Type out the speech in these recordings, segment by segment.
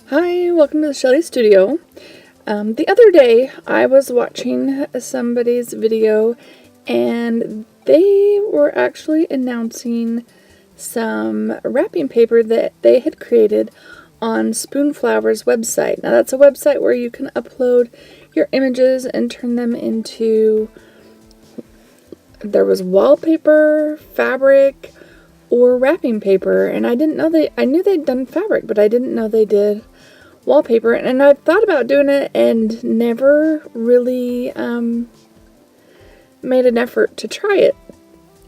Hi, welcome to the Shelley Studio. The other day I was watching somebody's video and they were actually announcing some wrapping paper that they had created on Spoonflower's website. Now that's a website where you can upload your images and turn them into, there was wallpaper, fabric, or wrapping paper, and I didn't know I knew they'd done fabric, but I didn't know they did wallpaper, and I've thought about doing it and never really made an effort to try it.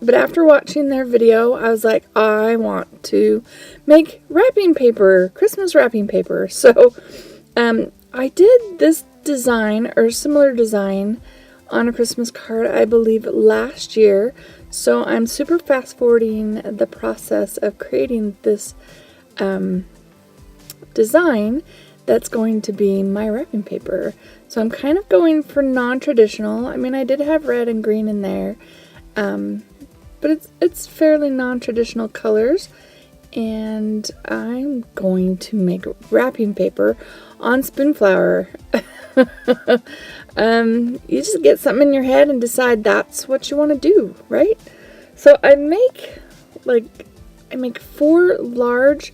But after watching their video, I was like, I want to make wrapping paper, Christmas wrapping paper. So I did this design or similar design on a Christmas card, I believe, last year. So I'm super fast forwarding the process of creating this design that's going to be my wrapping paper. So I'm kind of going for non-traditional. I mean, I did have red and green in there, but it's fairly non-traditional colors, and I'm going to make wrapping paper on Spoonflower. You just get something in your head and decide that's what you want to do, right? So I make 4 large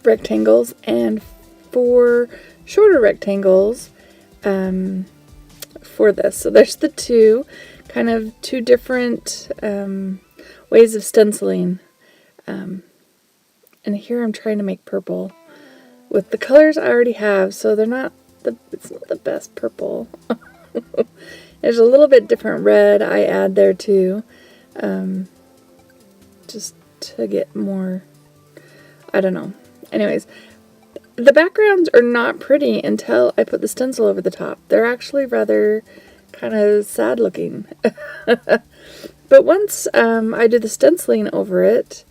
rectangles and 4 shorter rectangles for this. So there's the two different ways of stenciling. And here I'm trying to make purple with the colors I already have, so it's not the best purple. There's a little bit different red I add there too, just to get more, I don't know. Anyways, the backgrounds are not pretty until I put the stencil over the top. They're actually rather kind of sad looking. But once I do the stenciling over it,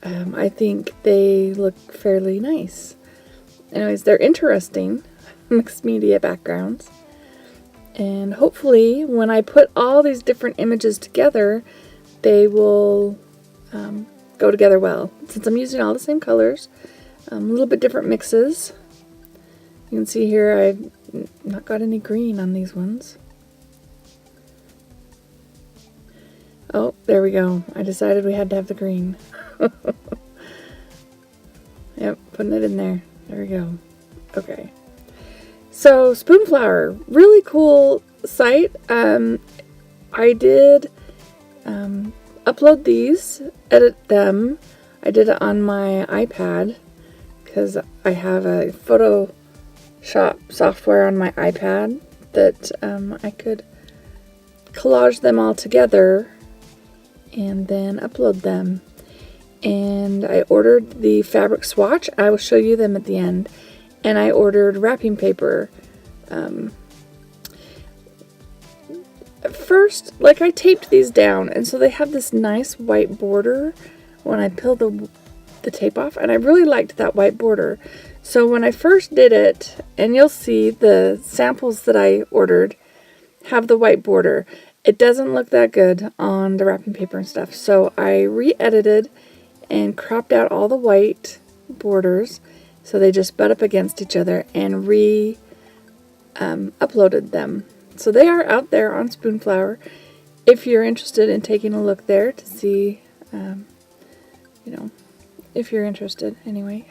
I think they look fairly nice. Anyways, they're interesting mixed media backgrounds. And hopefully when I put all these different images together, they will go together well. Since I'm using all the same colors, a little bit different mixes. You can see here I've not got any green on these ones. Oh, there we go. I decided we had to have the green. Yep, putting it in there. There we go. Okay. So, Spoonflower, really cool site. I did upload these, edit them. I did it on my iPad because I have a Photoshop software on my iPad that I could collage them all together and then upload them. And I ordered the fabric swatch. I will show you them at the end. And I ordered wrapping paper. First, I taped these down, and so they have this nice white border when I peel the tape off, and I really liked that white border. So when I first did it, and you'll see the samples that I ordered have the white border. It doesn't look that good on the wrapping paper and stuff, so I re-edited and cropped out all the white borders so they just butt up against each other, and uploaded them. So they are out there on Spoonflower if you're interested in taking a look there to see, if you're interested anyway.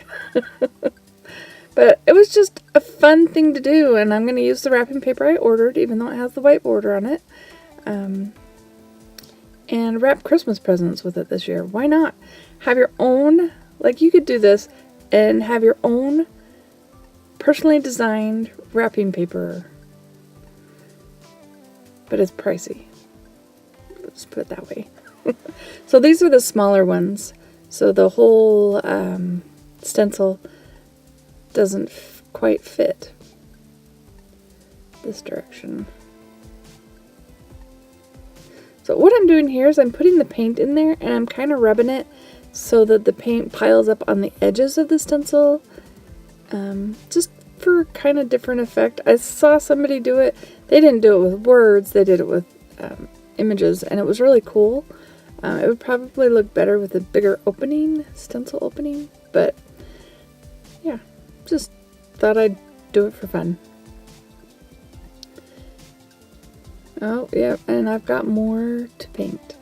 But it was just a fun thing to do, and I'm going to use the wrapping paper I ordered, even though it has the white border on it, and wrap Christmas presents with it this year. Why not? Have your own, you could do this and have your own personally designed wrapping paper. But it's pricey. Let's put it that way. So these are the smaller ones. So the whole stencil doesn't quite fit this direction. So what I'm doing here is I'm putting the paint in there, and I'm kind of rubbing it so that the paint piles up on the edges of the stencil, just for kind of different effect. I saw somebody do it. They didn't do it with words, they did it with images, and it was really cool. It would probably look better with a bigger opening, stencil opening, but yeah, just thought I'd do it for fun. Oh, yeah, and I've got more to paint.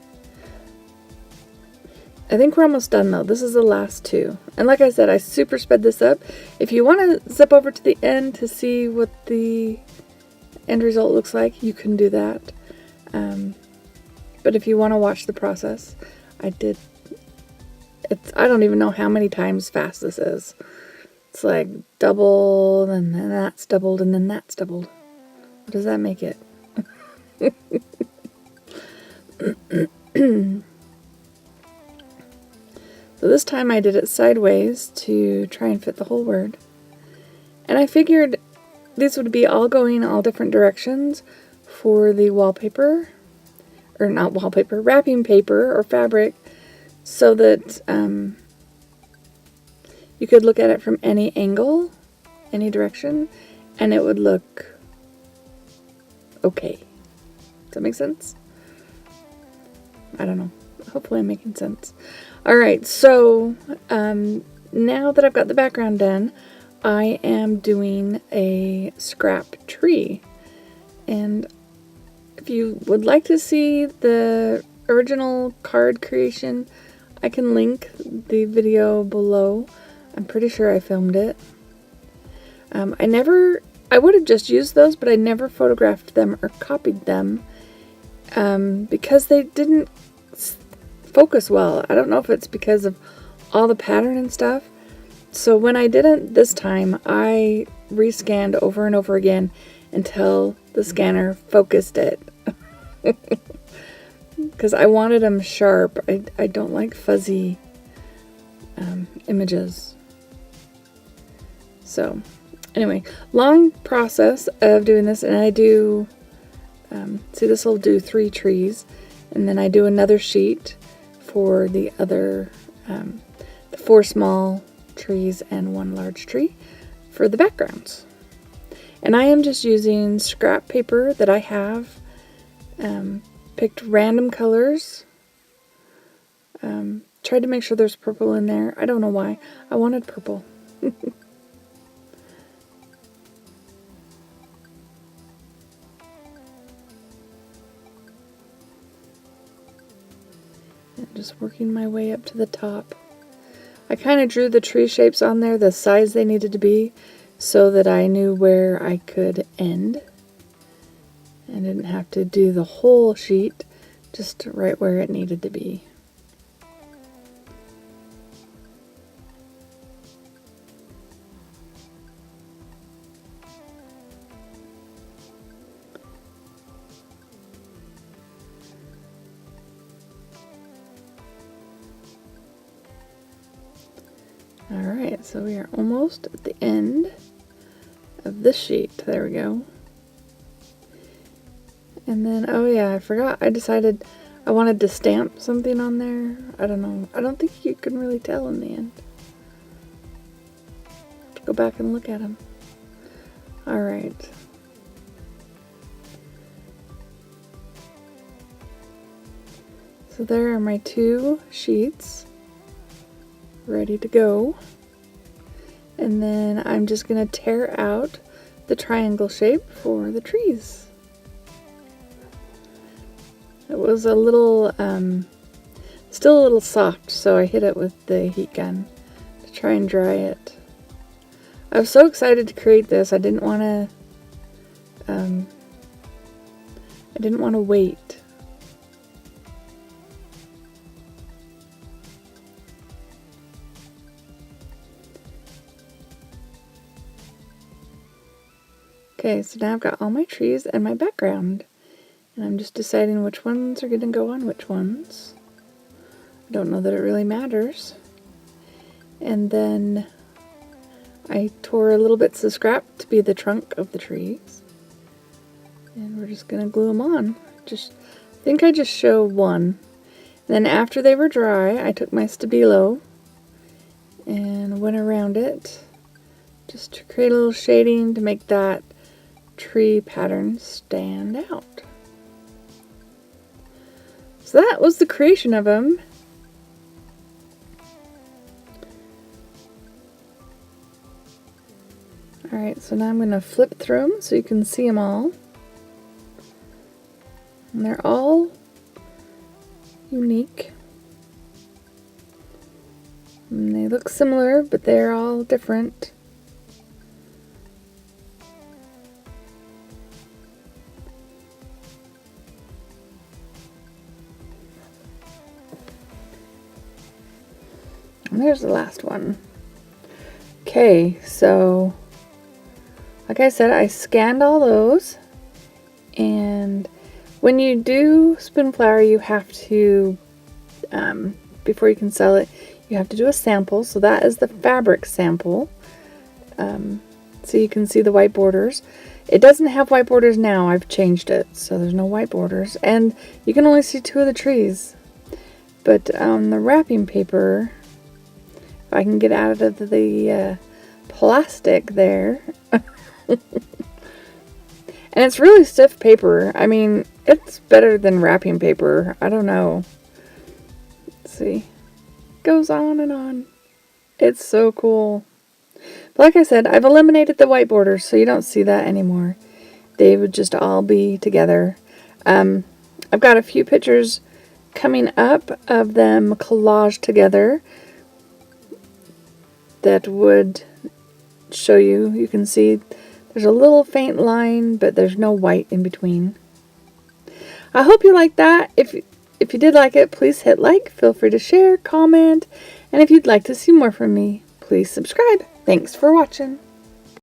I think we're almost done though. This is the last two. And like I said, I super sped this up. If you want to zip over to the end to see what the end result looks like, you can do that. But if you want to watch the process, I don't even know how many times fast this is. It's like double, and then that's doubled, and then that's doubled. What does that make it? So this time I did it sideways to try and fit the whole word. And I figured these would be all going all different directions for the wallpaper, or not wallpaper, wrapping paper or fabric, so that you could look at it from any angle, any direction, and it would look okay. Does that make sense? I don't know. Hopefully I'm making sense. Alright, so now that I've got the background done, I am doing a scrap tree. And if you would like to see the original card creation, I can link the video below. I'm pretty sure I filmed it. I would have just used those, but I never photographed them or copied them because they didn't focus well. I don't know if it's because of all the pattern and stuff. So when I didn't this time, I rescanned over and over again until the scanner focused it. Because I wanted them sharp. I don't like fuzzy images. So anyway, long process of doing this, and I do, see, this will do 3 trees, and then I do another sheet for the other, the 4 small trees and 1 large tree for the backgrounds. And I am just using scrap paper that I have, picked random colors, tried to make sure there's purple in there. I don't know why. I wanted purple. Just working my way up to the top. I kind of drew the tree shapes on there, the size they needed to be, so that I knew where I could end. I didn't have to do the whole sheet, just right where it needed to be. Alright, so we are almost at the end of this sheet. There we go. And then, oh yeah, I forgot. I decided I wanted to stamp something on there. I don't know. I don't think you can really tell in the end. Have to go back and look at them. Alright. So there are my 2 sheets ready to go. And then I'm just going to tear out the triangle shape for the trees. It was a little, still a little soft, so I hit it with the heat gun to try and dry it. I was so excited to create this. I didn't want to wait. Okay, so now I've got all my trees and my background. And I'm just deciding which ones are going to go on which ones. I don't know that it really matters. And then I tore a little bits of scrap to be the trunk of the trees. And we're just going to glue them on. I think I just show one. Then after they were dry, I took my Stabilo and went around it just to create a little shading to make that tree pattern stand out. So that was the creation of them. Alright, so now I'm going to flip through them so you can see them all. And they're all unique. And they look similar, but they're all different. And there's the last one. Okay, so like I said, I scanned all those, and when you do spin flour, you have to, before you can sell it, you have to do a sample. So that is the fabric sample. So you can see the white borders. It doesn't have white borders now. I've changed it, so there's no white borders. And you can only see 2 of the trees. But on the wrapping paper, if I can get out of the plastic there. And it's really stiff paper. I mean, it's better than wrapping paper. I don't know. Let's see. Goes on and on. It's so cool. But like I said, I've eliminated the white borders, so you don't see that anymore. They would just all be together. I've got a few pictures coming up of them collaged together that would show you. You can see there's a little faint line, but there's no white in between. I hope you liked that. If you did like it, please hit like. Feel free to share, comment, and if you'd like to see more from me, please subscribe. Thanks for watching.